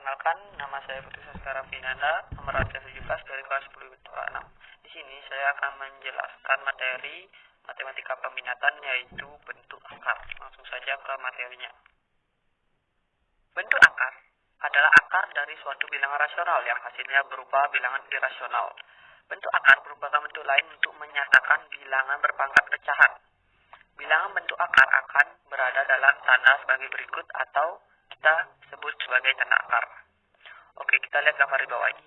Perkenalkan, nama saya Putri Saskara Vinanda, nomor absen 17 dari kelas 10 IPA 6. Di sini saya akan menjelaskan materi matematika peminatan, yaitu bentuk akar. Langsung saja ke materinya. Bentuk akar adalah akar dari suatu bilangan rasional yang hasilnya berupa bilangan irasional. Bentuk akar merupakan bentuk lain untuk menyatakan bilangan berpangkat pecahan. Bilangan bentuk akar akan berada dalam tanda sebagai berikut atau kita sebut sebagai tanda akar. Oke, kita lihat gambar di bawah ini.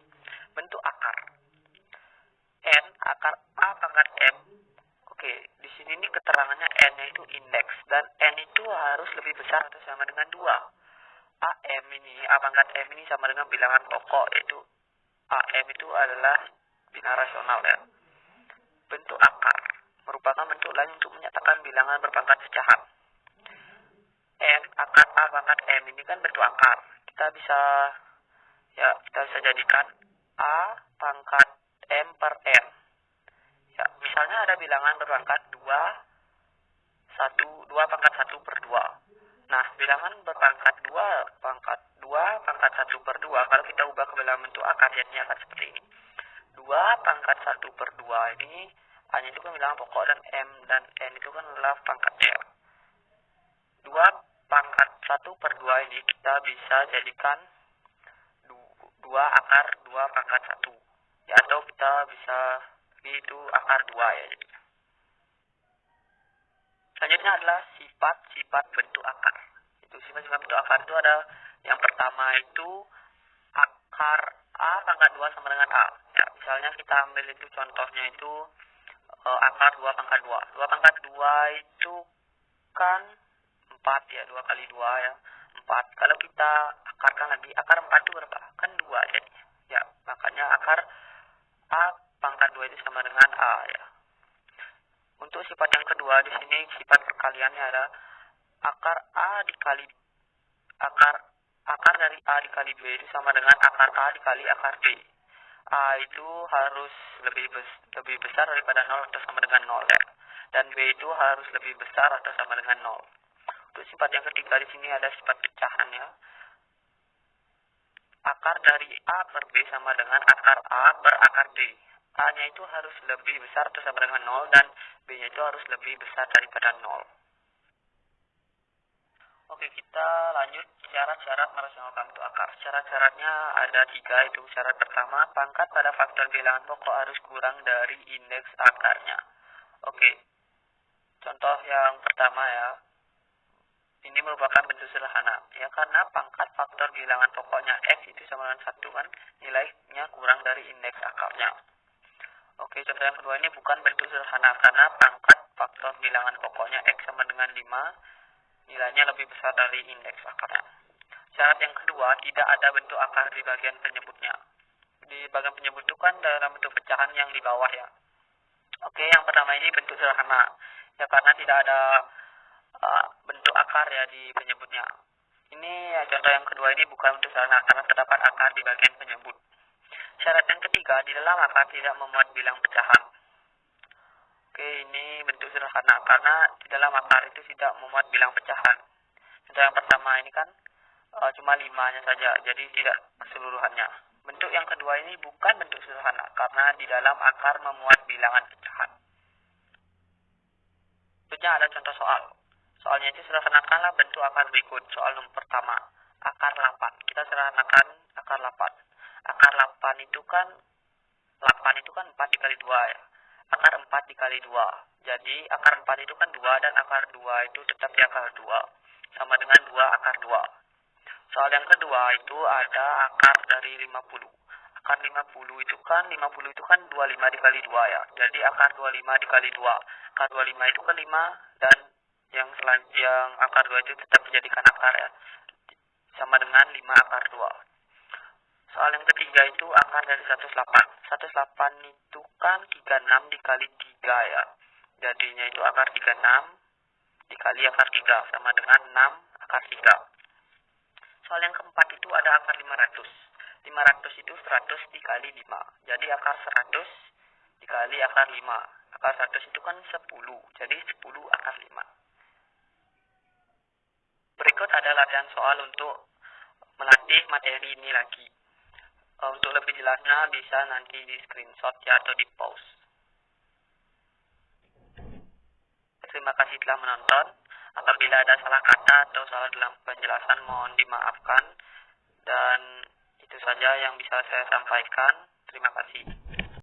Bentuk akar. N akar A pangkat M. Oke, di sini ini keterangannya N-nya itu indeks dan N itu harus lebih besar atau sama dengan 2. AM ini, A pangkat M ini sama dengan bilangan pokok, yaitu AM itu adalah bilangan rasional ya. Bentuk akar merupakan bentuk lain untuk menyatakan bilangan berpangkat pecahan. N akar A pangkat M ini kan bentuk akar. Kita bisa jadikan A pangkat M per N. Ya, misalnya ada bilangan berpangkat 2 pangkat 1 per 2. Nah, bilangan berpangkat 2 pangkat 1 per 2, kalau kita ubah ke dalam bentuk akar, jadinya akan seperti ini. 2 pangkat 1 per 2 ini, A-nya itu kan bilangan pokok dan M dan N itu kan adalah pangkatnya. 2 pangkat 1 per 2 ini kita bisa jadikan 2 akar 2 pangkat 1. Ya, atau kita bisa itu akar 2 ya jadinya. Selanjutnya adalah sifat-sifat bentuk akar. Itu sifat-sifat bentuk akar itu ada yang pertama itu akar A pangkat 2 sama dengan A. Ya, misalnya kita ambil itu contohnya itu akar 2 pangkat 2. 2 pangkat 2 itu kan 4 ya, 2 kali 2 ya, 4. Kalau kita akarkan lagi, akar 4 itu berapa? Kan 2 jadinya. Ya, makanya akar A pangkat 2 itu sama dengan A ya. Untuk sifat yang kedua di sini sifat perkaliannya ada akar dari A dikali B itu sama dengan akar A dikali akar B. A itu harus lebih besar daripada 0 atau sama dengan 0 ya. Dan B itu harus lebih besar atau sama dengan 0. Untuk sifat yang ketiga di sini ada sifat pecahan ya. Akar dari A per B sama dengan akar A per akar B. A-nya itu harus lebih besar atau sama dengan 0 dan B-nya itu harus lebih besar daripada 0. Oke, kita lanjut syarat-syarat merasionalkan bentuk akar. Syarat-syaratnya ada 3, itu syarat pertama, pangkat pada faktor bilangan pokok harus kurang dari indeks akarnya. Oke, contoh yang pertama ya, ini merupakan bentuk sederhana. Ya, karena pangkat faktor bilangan pokoknya X itu sama dengan 1 kan, nilainya kurang dari indeks akarnya. Oke, contoh yang kedua ini bukan bentuk sederhana karena pangkat faktor bilangan pokoknya X sama dengan 5, nilainya lebih besar dari indeks akarnya. Syarat yang kedua, tidak ada bentuk akar di bagian penyebutnya. Di bagian penyebut itu kan dalam bentuk pecahan yang di bawah ya. Oke, yang pertama ini bentuk sederhana. Ya, karena tidak ada bentuk akar ya di penyebutnya. Ini ya, contoh yang kedua ini bukan bentuk sederhana karena terdapat akar di bagian penyebut. Syarat yang ketiga, di dalam akar tidak memuat bilang pecahan. Oke, ini bentuk sederhana karena di dalam akar itu tidak memuat bilang pecahan. Contoh yang pertama ini kan cuma 5-nya saja, jadi tidak keseluruhannya. Bentuk yang kedua ini bukan bentuk sederhana karena di dalam akar memuat bilangan pecahan. Selanjutnya ada contoh soal. Soalnya itu sederhanakanlah bentuk akar berikut. Soal nomor pertama, akar 8. Kita sederhanakan akar 8. Akar 8 itu kan 4 dikali 2 ya. Akar 4 dikali 2. Jadi akar 4 itu kan 2 dan akar 2 itu tetap di akar 2. Sama dengan 2 akar 2. Soal yang kedua itu ada akar dari 50. Akar 50 itu kan 25 dikali 2 ya. Jadi akar 25 dikali 2. Akar 25 itu kan 5 dan yang akar 2 itu tetap dijadikan akar ya. Sama dengan 5 akar 2. Soal yang ketiga itu akar dari 108. 108 itu kan 36 dikali 3 ya. Jadinya itu akar 36 dikali akar 3 sama dengan 6 akar 3. Soal yang keempat itu ada akar 500. 500 itu 100 dikali 5. Jadi akar 100 dikali akar 5. Akar 100 itu kan 10. Jadi 10 akar 5. Berikut ada latihan soal untuk melatih materi ini lagi. Untuk lebih jelasnya bisa nanti di screenshot ya atau di post. Terima kasih telah menonton. Apabila ada salah kata atau salah dalam penjelasan mohon dimaafkan. Dan itu saja yang bisa saya sampaikan. Terima kasih.